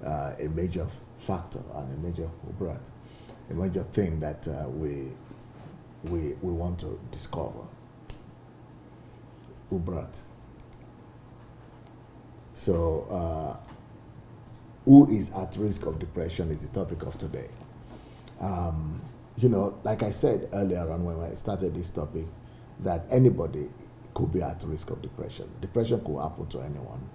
a major factor and a major thing that we want to discover. Ubrat. So, who is at risk of depression is the topic of today. Like I said earlier on when I started this topic, that anybody could be at risk of depression. Depression could happen to anyone.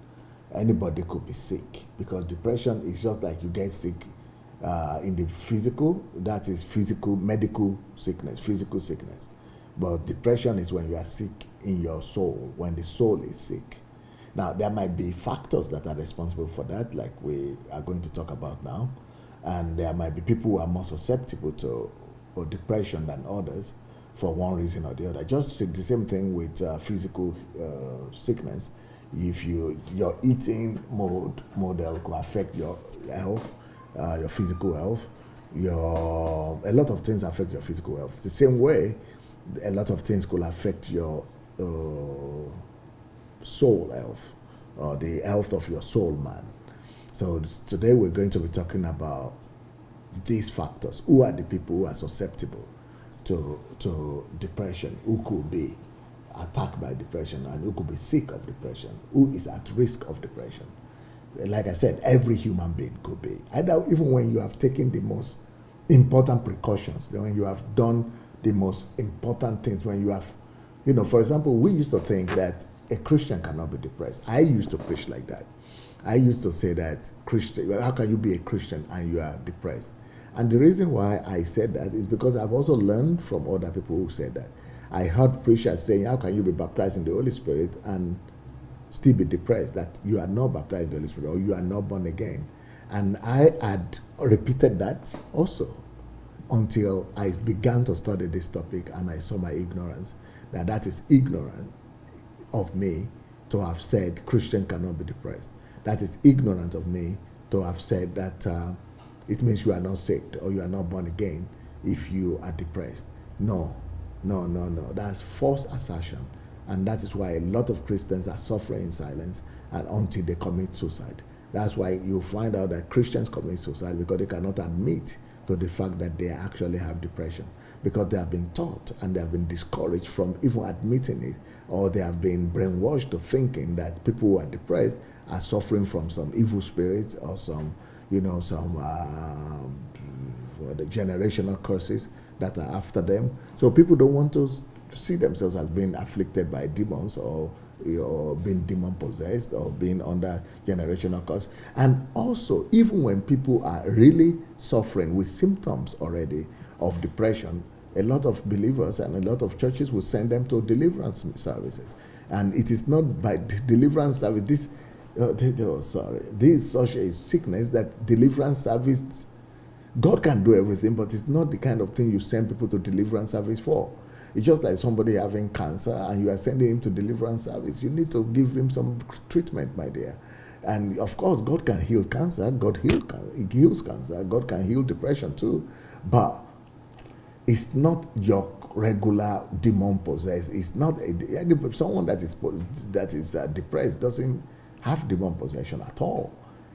Anybody could be sick, because depression is just like you get sick in the physical, that is physical, medical sickness, physical sickness. But depression is when you are sick in your soul, when the soul is sick. Now, there might be factors that are responsible for that, like we are going to talk about now. And there might be people who are more susceptible to depression than others for one reason or the other. Just the same thing with physical sickness. If your eating model could affect your health, your physical health, a lot of things affect your physical health. The same way, a lot of things could affect your soul health, or the health of your soul man. So today we're going to be talking about these factors. Who are the people who are susceptible to depression? Who could be attacked by depression, and who could be sick of depression? Who is at risk of depression? Like I said, every human being could be. Even when you have taken the most important precautions, when you have done the most important things, when you have, for example, we used to think that a Christian cannot be depressed. I used to preach like that. I used to say that, how can you be a Christian and you are depressed? And the reason why I said that is because I've also learned from other people who said that. I heard preachers saying, how can you be baptized in the Holy Spirit and still be depressed, that you are not baptized in the Holy Spirit or you are not born again? And I had repeated that also until I began to study this topic, and I saw my ignorance, that is ignorant of me to have said Christian cannot be depressed. That is ignorant of me to have said that it means you are not saved or you are not born again if you are depressed. No. That's false assertion. And that is why a lot of Christians are suffering in silence and until they commit suicide. That's why you find out that Christians commit suicide, because they cannot admit to the fact that they actually have depression, because they have been taught and they have been discouraged from even admitting it, or they have been brainwashed to thinking that people who are depressed are suffering from some evil spirits or some the generational curses that are after them. So people don't want to see themselves as being afflicted by demons or being demon possessed or being under generational curse. And also, even when people are really suffering with symptoms already of depression, a lot of believers and a lot of churches will send them to deliverance services. And it is not by deliverance service, this is such a sickness that deliverance service, God can do everything, but it's not the kind of thing you send people to deliverance service for. It's just like somebody having cancer and you are sending him to deliverance service. You need to give him some treatment, my dear. And of course, God can heal cancer. He heals cancer. God can heal depression too. But it's not your regular demon possessed. It's not someone that is depressed doesn't have demon possession at all.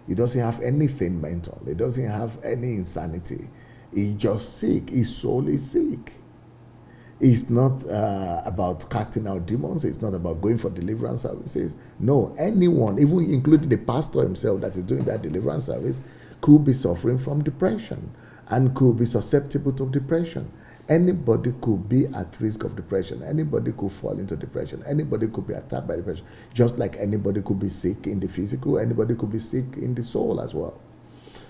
He doesn't have anything mental. He doesn't have any insanity. He's just sick. His soul is sick. It's not about casting out demons. It's not about going for deliverance services. No, anyone, even including the pastor himself that is doing that deliverance service, could be suffering from depression and could be susceptible to depression. Anybody could be at risk of depression. Anybody could fall into depression. Anybody could be attacked by depression. Just like anybody could be sick in the physical, anybody could be sick in the soul as well.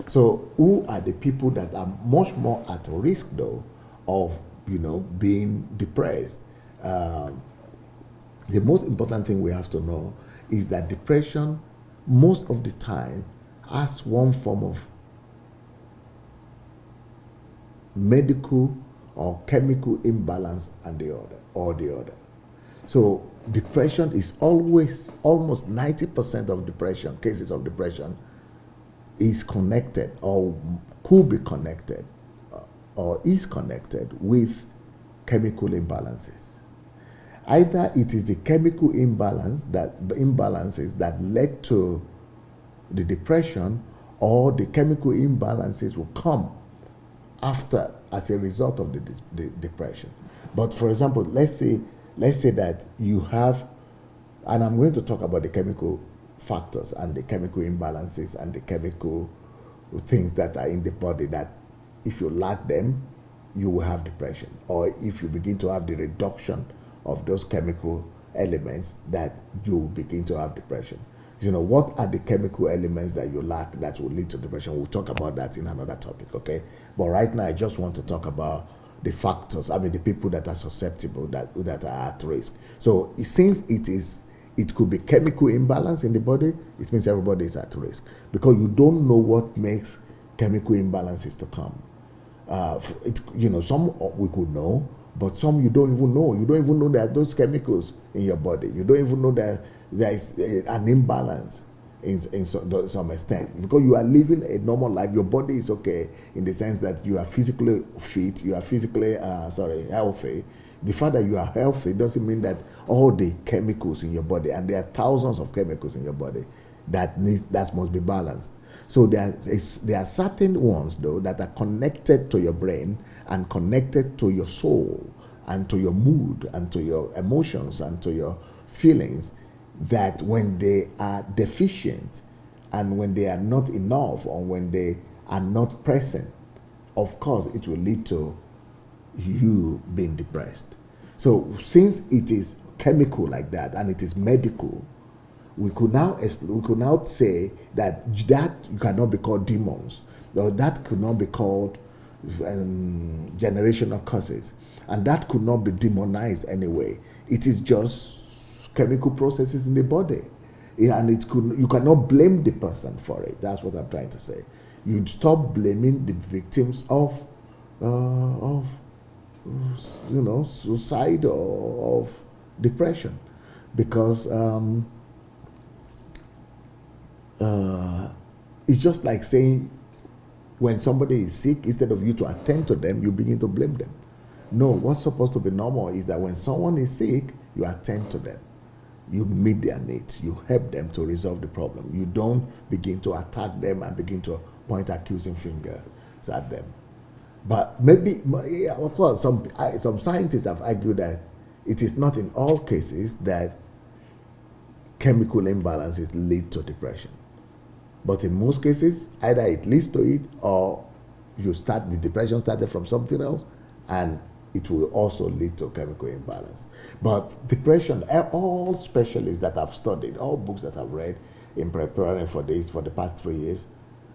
So who are the people that are much more at risk, though, of being depressed? The most important thing we have to know is that depression most of the time has one form of medical or chemical imbalance and the other. So depression is almost 90% of depression, cases of depression, is connected or could be connected or is connected with chemical imbalances. Either it is the chemical imbalances that led to the depression, or the chemical imbalances will come after as a result of the depression. But for example, let's say that you have, and I'm going to talk about the chemical factors and the chemical imbalances and the chemical things that are in the body that if you lack them, you will have depression. Or if you begin to have the reduction of those chemical elements, that you will begin to have depression. What are the chemical elements that you lack that will lead to depression? We'll talk about that in another topic, okay? But right now, I just want to talk about the factors, the people that are susceptible, that are at risk. So since it could be chemical imbalance in the body, it means everybody is at risk, because you don't know what makes chemical imbalances to come. Some we could know, but some you don't even know. You don't even know there are those chemicals in your body. You don't even know that there is an imbalance in some extent, because you are living a normal life. Your body is okay in the sense that you are physically fit, you are physically healthy. The fact that you are healthy doesn't mean that all the chemicals in your body, and there are thousands of chemicals in your body that must be balanced. So there are certain ones though that are connected to your brain and connected to your soul and to your mood and to your emotions and to your feelings, that when they are deficient and when they are not enough or when they are not present, of course it will lead to you being depressed. So since it is chemical like that and it is medical, we could now say that cannot be called demons, or that could not be called generational curses, and that could not be demonized anyway. It is just chemical processes in the body, and you cannot blame the person for it. That's what I'm trying to say. You'd stop blaming the victims of suicide or of depression, because it's just like saying when somebody is sick, instead of you to attend to them, you begin to blame them. No, what's supposed to be normal is that when someone is sick, you attend to them. You meet their needs. You help them to resolve the problem. You don't begin to attack them and begin to point accusing fingers at them. But maybe, of course, some scientists have argued that it is not in all cases that chemical imbalances lead to depression. But in most cases, either it leads to it, or the depression started from something else, and it will also lead to chemical imbalance. But depression, all specialists that I've studied, all books that I've read in preparing for this for the past 3 years,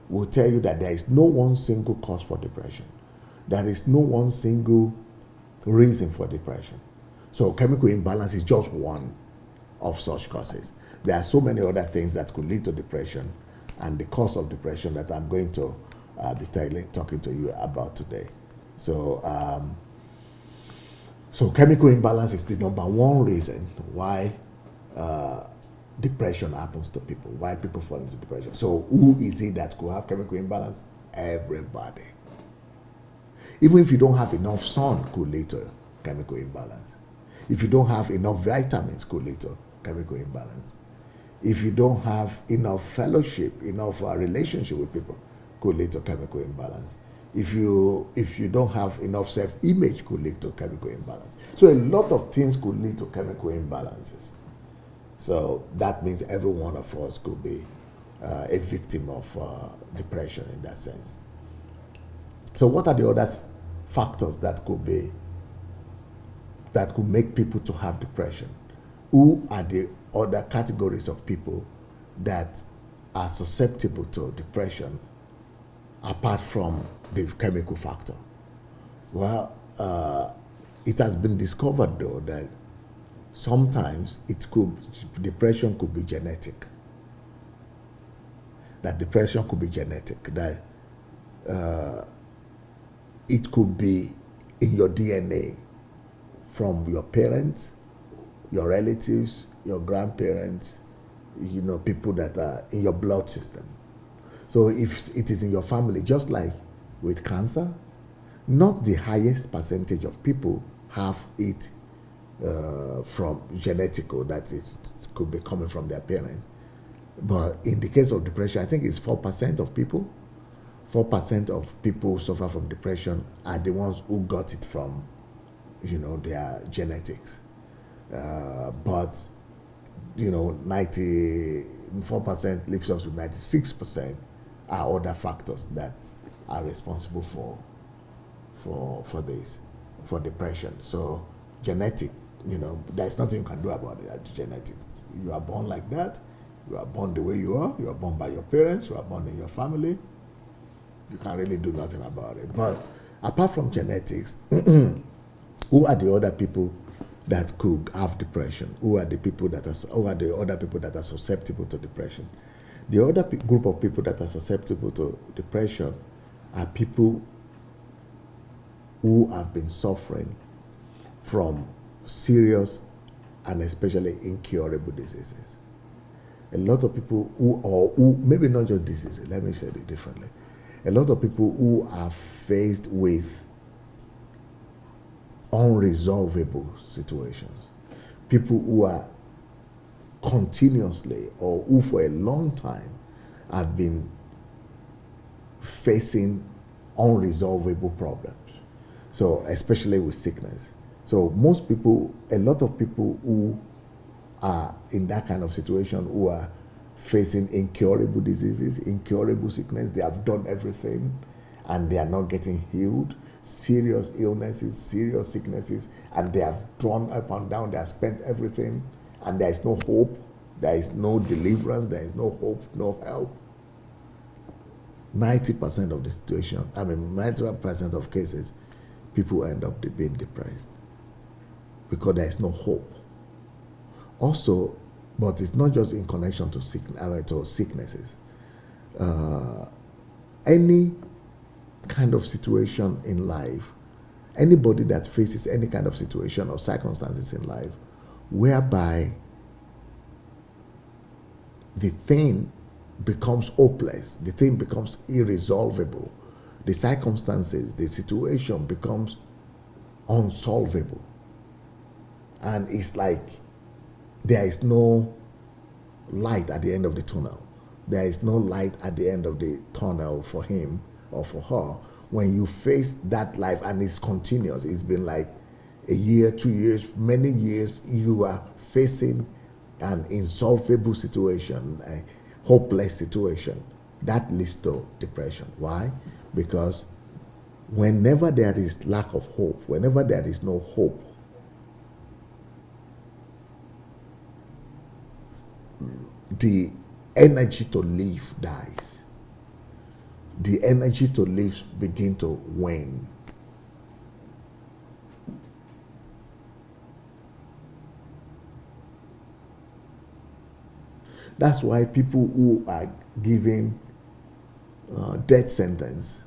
will tell you that there is no one single cause for depression. There is no one single reason for depression. So chemical imbalance is just one of such causes. There are so many other things that could lead to depression, and the cause of depression that I'm going to be talking to you about today. So chemical imbalance is the number one reason why depression happens to people, why people fall into depression. So who is it that could have chemical imbalance? Everybody. Even if you don't have enough sun, could lead to chemical imbalance. If you don't have enough vitamins, could lead to chemical imbalance. If you don't have enough fellowship, enough relationship with people, could lead to chemical imbalance. If you don't have enough self-image, could lead to chemical imbalance. So a lot of things could lead to chemical imbalances. So that means every one of us could be a victim of depression in that sense. So what are the other factors that could make people to have depression? Who are the other categories of people that are susceptible to depression apart from the chemical factor? Well, it has been discovered though that sometimes depression could be genetic. That depression could be genetic. That it could be in your DNA from your parents, your relatives, your grandparents, people that are in your blood system. So if it is in your family, just like with cancer, not the highest percentage of people have it from genetical, that is, could be coming from their parents. But in the case of depression, I think it's 4% of people. 4% of people who suffer from depression are the ones who got it from, their genetics. But 94% leaves us with 96% are other factors that are responsible for this, for depression. So genetic, there's nothing you can do about it. Genetics. You are born like that. You are born the way you are. You are born by your parents. You are born in your family. You can't really do nothing about it. But apart from genetics, who are the other people that could have depression? Who are the other people that are susceptible to depression? The other group of people that are susceptible to depression are people who have been suffering from serious and especially incurable diseases. A lot of people who maybe not just diseases, let me say it differently. A lot of people who are faced with unresolvable situations, people who are continuously or who for a long time have been facing unresolvable problems. So especially with sickness. So a lot of people who are in that kind of situation, who are facing incurable diseases, incurable sickness, they have done everything and they are not getting healed, serious illnesses, serious sicknesses, and they have drawn up and down, they have spent everything, and there is no hope, there is no deliverance, there is no hope, no help. 90% of the situation, 90% of cases, people end up being depressed because there is no hope. Also, but it's not just in connection to sicknesses. Any kind of situation in life, anybody that faces any kind of situation or circumstances in life whereby the thing becomes hopeless, the thing becomes irresolvable, the circumstances, the situation becomes unsolvable, and it's like there is no light at the end of the tunnel. There is no light at the end of the tunnel for him or for her. When you face that life and it's continuous, it's been like a year, 2 years, many years, you are facing an insolvable situation, a hopeless situation. That leads to depression. Why? Because whenever there is lack of hope, whenever there is no hope, the energy to live dies. The energy to live begin to wane. That's why people who are given death sentence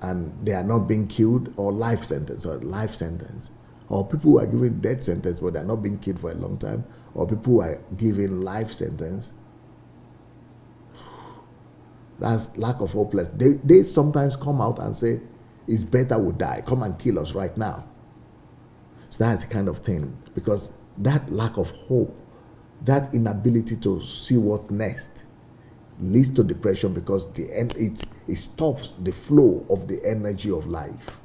and they are not being killed, or life sentence, or people who are given death sentence but they are not being killed for a long time, or people who are given life sentence, that's lack of hopelessness. They sometimes come out and say, it's better we die, come and kill us right now. So that's the kind of thing, because that lack of hope, that inability to see what next, leads to depression, because it stops the flow of the energy of life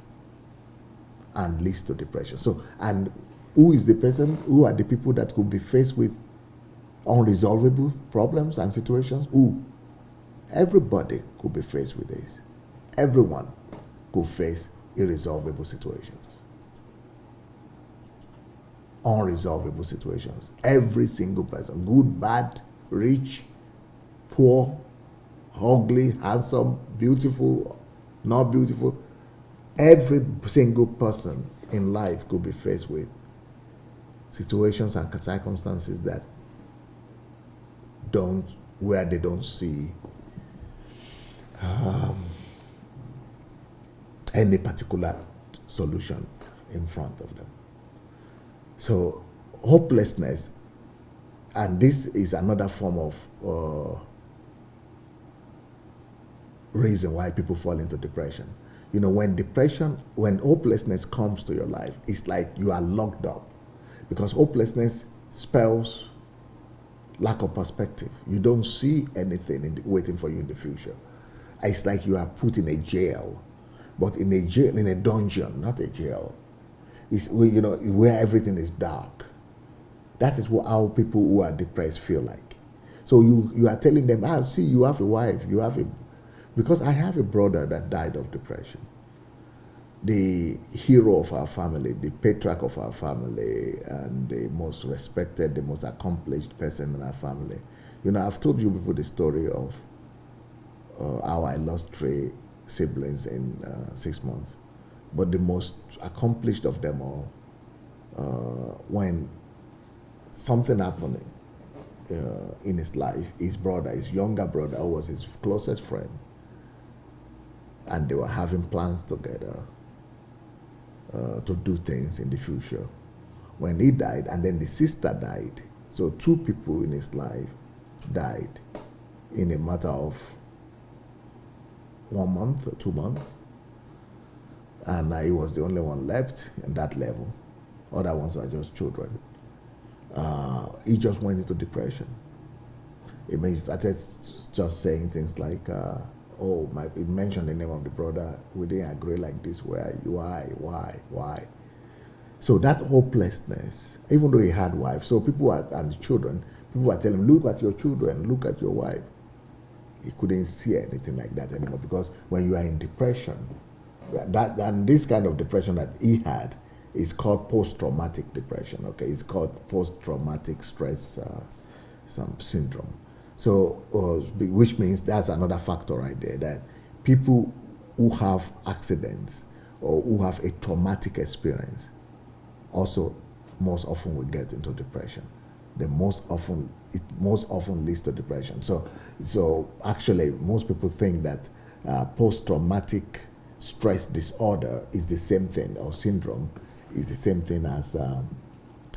and leads to depression. So, and who is the person? Who are the people that could be faced with unresolvable problems and situations? Who? Everybody could be faced with this. Everyone could face irresolvable situations. Unresolvable situations. Every single person, good, bad, rich, poor, ugly, handsome, beautiful, not beautiful. Every single person in life could be faced with situations and circumstances where they don't see any particular solution in front of them. So hopelessness, and this is another form of reason why people fall into depression. When hopelessness comes to your life, it's like you are locked up, because hopelessness spells lack of perspective. You don't see anything waiting for you in the future. It's like you are put in a jail, but in a jail, in a dungeon, not a jail. It's where everything is dark. That is how people who are depressed feel like. So you are telling them, see, you have a wife, because I have a brother that died of depression. The hero of our family, the patriarch of our family, and the most respected, the most accomplished person in our family. I've told you before the story of how I lost 3 siblings in 6 months. But the most accomplished of them all, when something happened in his life, his brother, his younger brother, who was his closest friend, and they were having plans together to do things in the future. When he died, and then the sister died, so 2 people in his life died in a matter of 1 month or 2 months, and he was the only one left in that level. Other ones were just children. He just went into depression. He started just saying things like, he mentioned the name of the brother. We didn't agree like this. Why? So that hopelessness, even though he had wife, so and children, people were telling him, look at your children, look at your wife. He couldn't see anything like that anymore, because when you are in depression, and this kind of depression that he had is called post-traumatic depression. Okay, it's called post-traumatic stress syndrome. So, which means that's another factor right there, that people who have accidents or who have a traumatic experience also most often will get into depression. It most often leads to depression. So actually, most people think that post-traumatic stress disorder is the same thing, or syndrome is the same thing as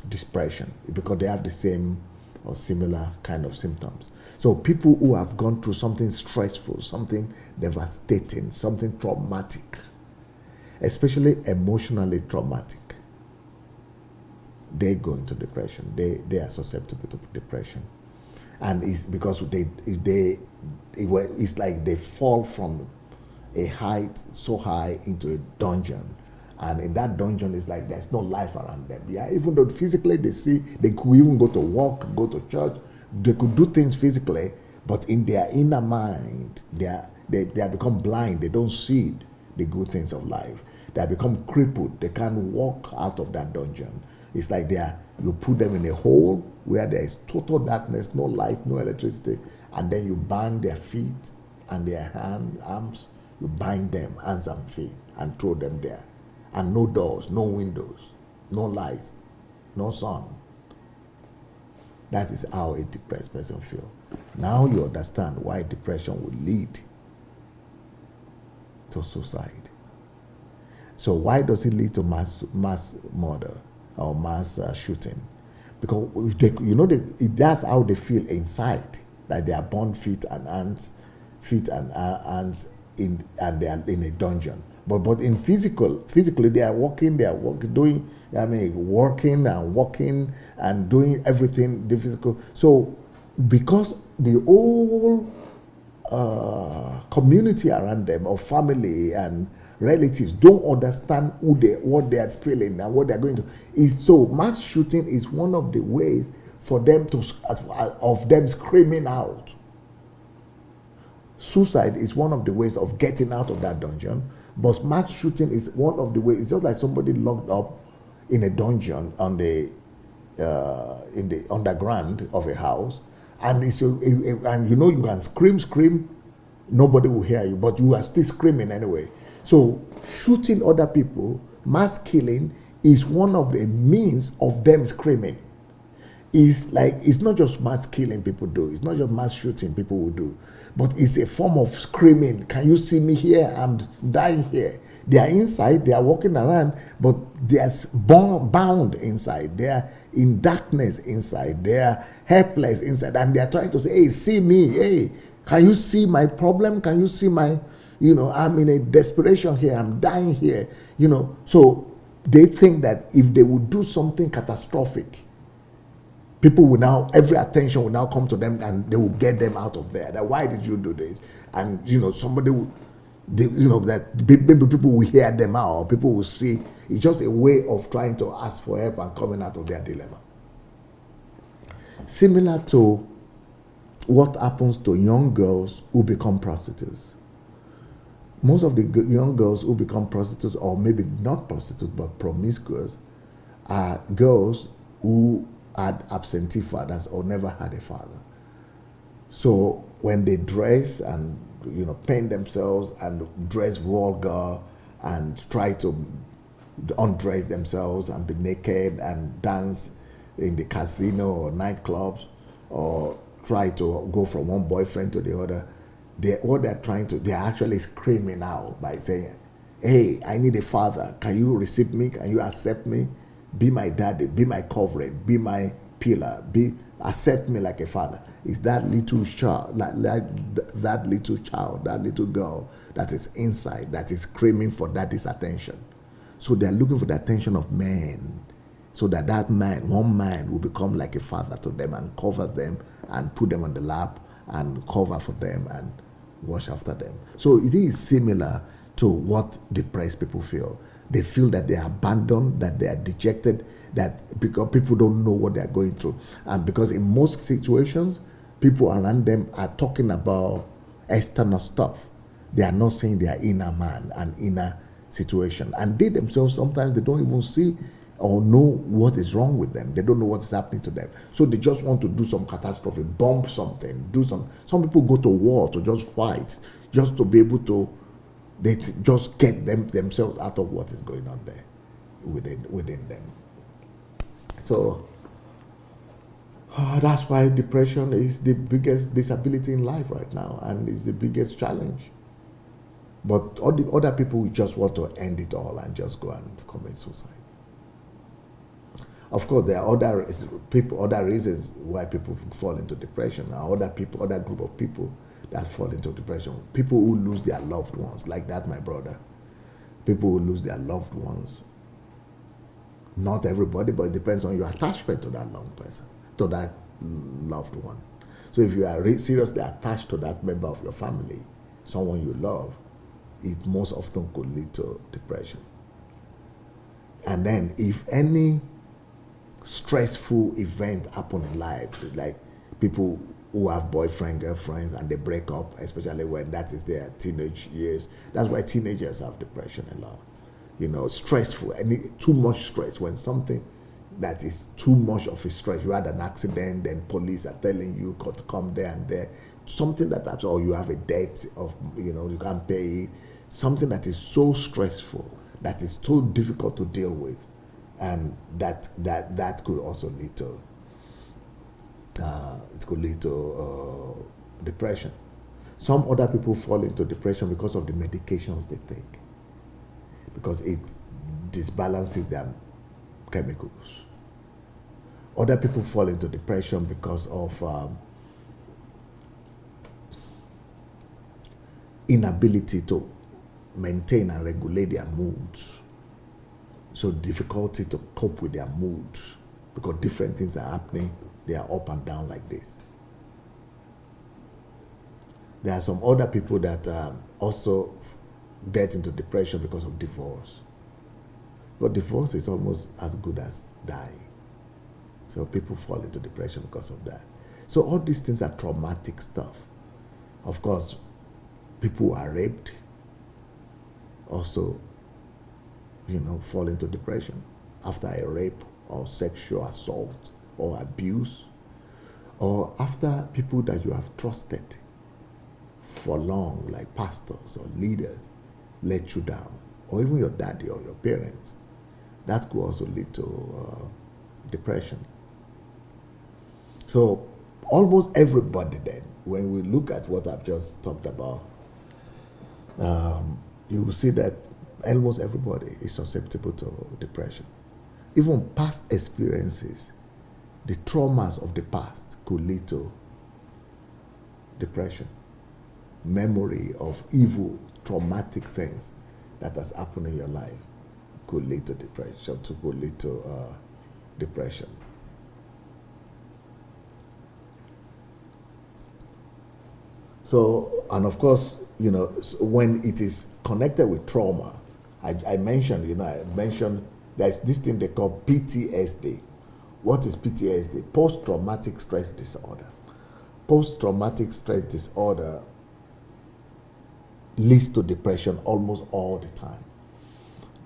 depression, because they have the same or similar kind of symptoms. So people who have gone through something stressful, something devastating, something traumatic, especially emotionally traumatic, they go into depression. They are susceptible to depression, and it's because it's like they fall from a height so high into a dungeon, and in that dungeon it's like there's no life around them. Yeah, even though physically they could even go to work, go to church, they could do things physically, but in their inner mind they have become blind. They don't see the good things of life. They have become crippled. They can't walk out of that dungeon. It's like you put them in a hole where there is total darkness, no light, no electricity, and then you bind their feet and their arms. You bind them, hands and feet, and throw them there. And no doors, no windows, no light, no sun. That is how a depressed person feels. Now you understand why depression would lead to suicide. So why does it lead to mass murder or mass shooting? Because that's how they feel inside, like they are born feet and hands, and they are in a dungeon. But in physically they are working and walking and doing everything the physical. So because the whole community around them, or family and relatives, don't understand what they are feeling and what they are going to. So mass shooting is one of the ways for them of them screaming out. Suicide is one of the ways of getting out of that dungeon, but mass shooting is one of the ways. It's just like somebody locked up in a dungeon in the underground of a house, and you can scream, nobody will hear you, but you are still screaming anyway. So shooting other people, mass killing, is one of the means of them screaming. It's not just mass killing people do. It's not just mass shooting people will do. But it's a form of screaming. Can you see me here? I'm dying here. They are inside. They are walking around. But they are bound inside. They are in darkness inside. They are helpless inside. And they are trying to say, hey, see me. Hey, can you see my problem? Can you see my, I'm in a desperation here. I'm dying here. So they think that if they would do something catastrophic, People will now, every attention will now come to them, and they will get them out of there. That why did you do this? And somebody will, that maybe people will hear them out, or people will see. It's just a way of trying to ask for help and coming out of their dilemma. Similar to what happens to young girls who become prostitutes. Most of the young girls who become prostitutes, or maybe not prostitutes but promiscuous, are girls who had absentee fathers or never had a father. So when they dress and paint themselves and dress vulgar and try to undress themselves and be naked and dance in the casino or nightclubs, or try to go from one boyfriend to the other, they're actually screaming out by saying, hey, I need a father. Can you receive me? Can you accept me? Be my daddy, be my covering, be my pillar, accept me like a father. It's that little child, that little girl that is inside, that is screaming for daddy's attention. So they're looking for the attention of men, so that one man will become like a father to them and cover them and put them on the lap and cover for them and wash after them. So it is similar to what depressed people feel. They feel that they are abandoned, that they are dejected, that because people don't know what they are going through. And because in most situations, people around them are talking about external stuff. They are not saying their inner man and inner situation. And they themselves, sometimes they don't even see or know what is wrong with them. They don't know what is happening to them. So they just want to do some catastrophe, bomb something, do some people go to war to just fight, just to be able to, just get themselves out of what is going on there within them. So that's why depression is the biggest disability in life right now, and is the biggest challenge. But all the other people just want to end it all and just go and commit suicide. Of course, there are other reasons why people fall into depression, and other group of people that fall into depression. People who lose their loved ones, like that, my brother. People who lose their loved ones. Not everybody, but it depends on your attachment to that to that loved one. So if you are seriously attached to that member of your family, someone you love, it most often could lead to depression. And then if any stressful event happen in life, like people who have boyfriend, girlfriends, and they break up, especially when that is their teenage years. That's why teenagers have depression a lot. Stressful, too much stress. When something that is too much of a stress, you had an accident, then police are telling you to come there and there. Something that happens, or you have a debt of, you can't pay it. Something that is so stressful, that is so difficult to deal with, and that could also lead to depression. Some other people fall into depression because of the medications they take, because it disbalances their chemicals. Other people fall into depression because of inability to maintain and regulate their moods. So difficulty to cope with their moods, because different things are happening. They are up and down like this. There are some other people that also get into depression because of divorce. But divorce is almost as good as dying. So people fall into depression because of that. So all these things are traumatic stuff. Of course, people who are raped also, fall into depression after a rape or sexual assault or abuse, or after people that you have trusted for long, like pastors or leaders, let you down, or even your daddy or your parents. That could also lead to depression. So almost everybody then, when we look at what I've just talked about, you will see that almost everybody is susceptible to depression. Even past experiences, the traumas of the past could lead to depression. Memory of evil, traumatic things that has happened in your life could lead to depression. So, and of course, when it is connected with trauma, I mentioned, there's this thing they call PTSD. What is PTSD? Post-traumatic stress disorder. Post-traumatic stress disorder leads to depression almost all the time.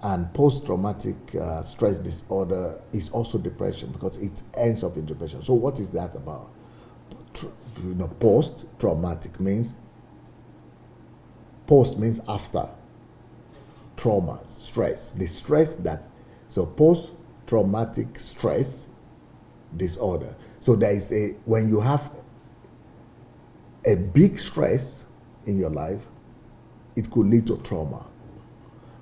And post-traumatic stress disorder is also depression because it ends up in depression. So what is that about? Post-traumatic means, post means after trauma, stress. The stress so post-traumatic stress disorder. So there is when you have a big stress in your life, it could lead to trauma.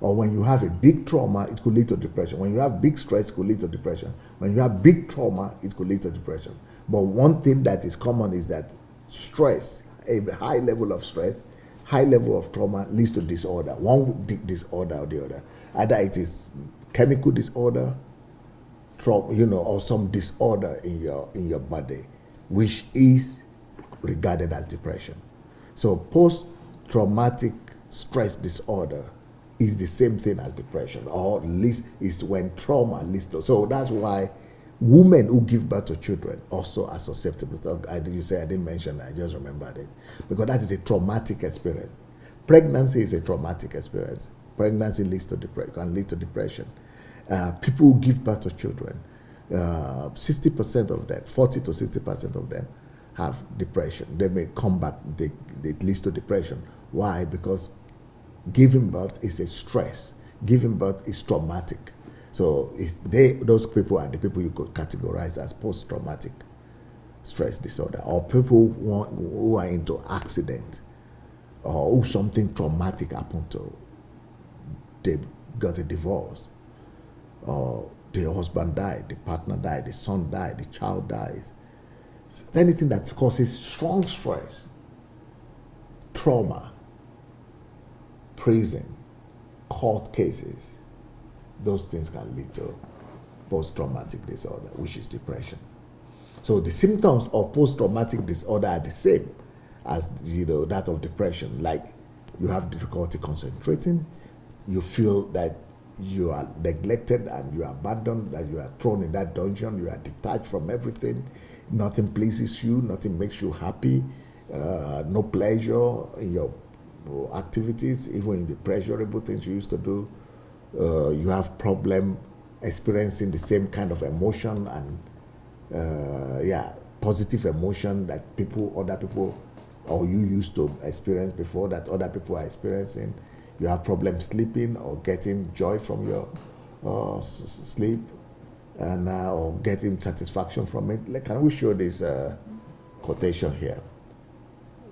Or when you have a big trauma, it could lead to depression. When you have big stress, it could lead to depression. When you have big trauma, it could lead to depression. But one thing that is common is that stress, a high level of stress, high level of trauma leads to disorder. One disorder or the other. Either it is chemical disorder, trauma, or some disorder in your body, which is regarded as depression. So post-traumatic stress disorder is the same thing as depression, or at least is when trauma leads to. So that's why women who give birth to children also are susceptible. So you say I didn't mention that, I just remember this. Because that is a traumatic experience. Pregnancy is a traumatic experience. Pregnancy leads to can lead to depression. People who give birth to children, 60% of them, 40 to 60% of them have depression. They may come back, it leads to depression. Why? Because giving birth is a stress. Giving birth is traumatic. So those people are the people you could categorize as post-traumatic stress disorder, or people who are into accident, or who something traumatic happened to. They got a divorce, or the husband died, the partner died, the son died, the child dies. So anything that causes strong stress, trauma, prison, court cases, those things can lead to post-traumatic disorder, which is depression. So the symptoms of post-traumatic disorder are the same as that of depression. Like you have difficulty concentrating, you feel that you are neglected and you are abandoned, that you are thrown in that dungeon, you are detached from everything, nothing pleases you, nothing makes you happy, no pleasure in your activities, even in the pleasurable things you used to do. You have problem experiencing the same kind of emotion and positive emotion that other people or you used to experience before, that other people are experiencing. You have problems sleeping or getting joy from your sleep, and or getting satisfaction from it. Can we show this quotation here?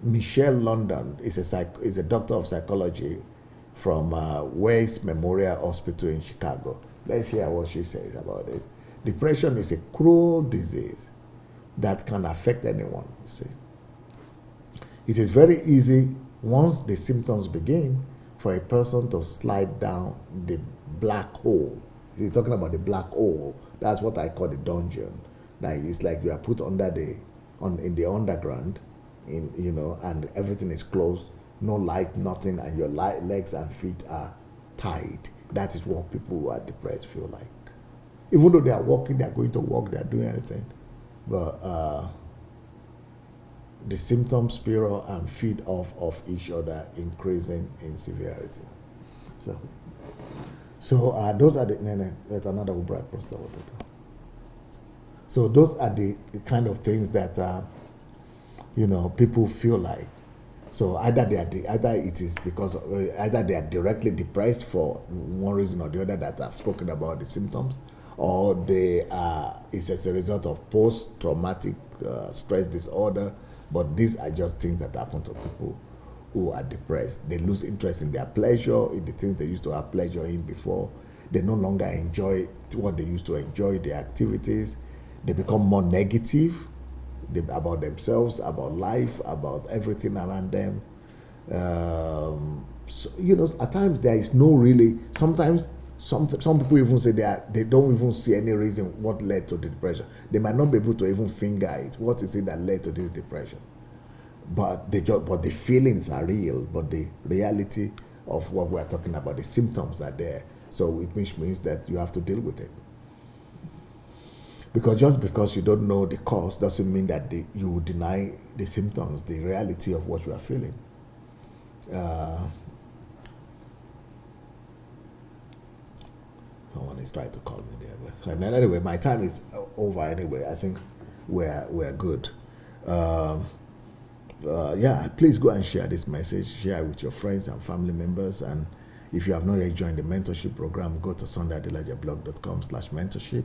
Michelle London is a doctor of psychology from Weiss Memorial Hospital in Chicago. Let's hear what she says about this. Depression is a cruel disease that can affect anyone. You see, it is very easy once the symptoms begin for a person to slide down the black hole. He's talking about the black hole. That's what I call the dungeon. Like it's like you are put in the underground, and everything is closed, no light, nothing, and your legs and feet are tied. That is what people who are depressed feel like. Even though they are walking, they are going to walk, they are doing anything, but the symptoms spiral and feed off of each other, increasing in severity. So those are the another bright poster. So those are the kind of things that people feel like. So either it is because either they are directly depressed for one reason or the other that I've spoken about the symptoms, or it's as a result of post-traumatic stress disorder. But these are just things that happen to people who are depressed. They lose interest in their pleasure, in the things they used to have pleasure in before. They no longer enjoy what they used to enjoy, their activities. They become more negative about themselves, about life, about everything around them. At times there is no really. Sometimes some people even say they don't even see any reason what led to the depression. They might not be able to even finger it. What is it that led to this depression? but the feelings are real, but the reality of what we're talking about, the symptoms are there. So which means that you have to deal with it. Because just because you don't know the cause doesn't mean that you will deny the symptoms, the reality of what you are feeling. Someone is trying to call me there, but and then anyway, my time is over. Anyway, I think we're good. Yeah, please go and share this message. Share it with your friends and family members. And if you have not yet joined the mentorship program, go to sundayadelajablog.com/mentorship.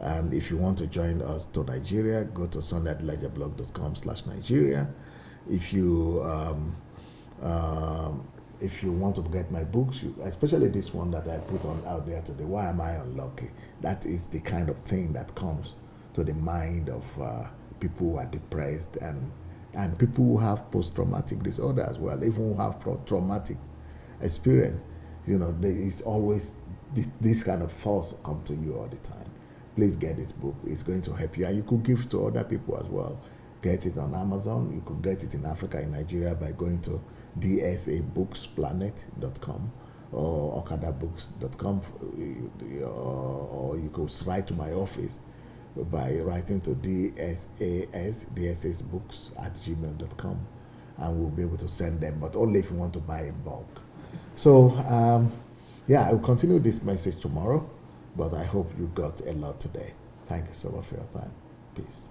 And if you want to join us to Nigeria, go to sundayadelajablog.com/Nigeria. If you want to get my books, especially this one that I put on out there today, Why Am I Unlucky? That is the kind of thing that comes to the mind of people who are depressed and people who have post-traumatic disorder as well, even who have traumatic experience. There is always this kind of thoughts come to you all the time. Please get this book. It's going to help you. And you could give to other people as well. Get it on Amazon. You could get it in Africa, in Nigeria, by going to dsabooksplanet.com or okadabooks.com, or you could write to my office by writing to dssbooks@gmail.com, and we'll be able to send them, but only if you want to buy in bulk. So yeah, I will continue this message tomorrow, but I hope you got a lot today. Thank you so much for your time. Peace.